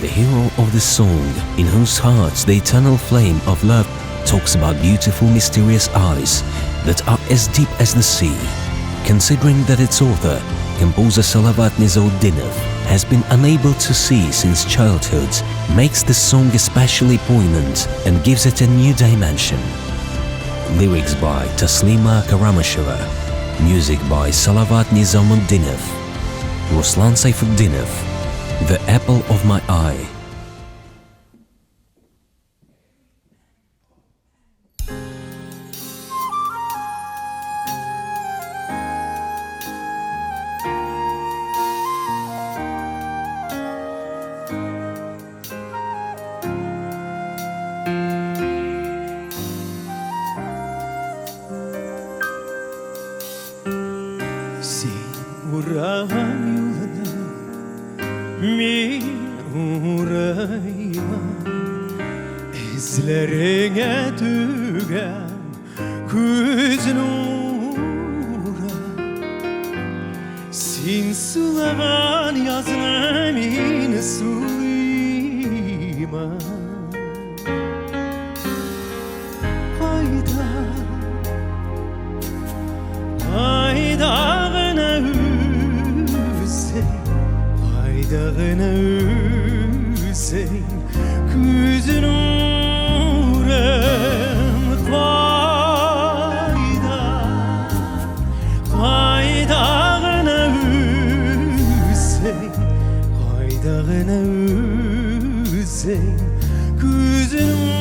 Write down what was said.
The hero of the song, in whose hearts the eternal flame of love talks about beautiful mysterious eyes that are as deep as the sea. Considering that its author, composer Salavat Nizautdinov, has been unable to see since childhood, makes the song especially poignant and gives it a new dimension. Lyrics by Taslima Karamasheva, music by Salavat Nizautdinov, Ruslan Saifuddinov, The Apple of My Eye. Izlerine tügen göz nura Sin sulavan yaznemin sulima Hayda Hayda gına Hüseyin Hayda gına Hüseyin Gözün Hüseyin, gözün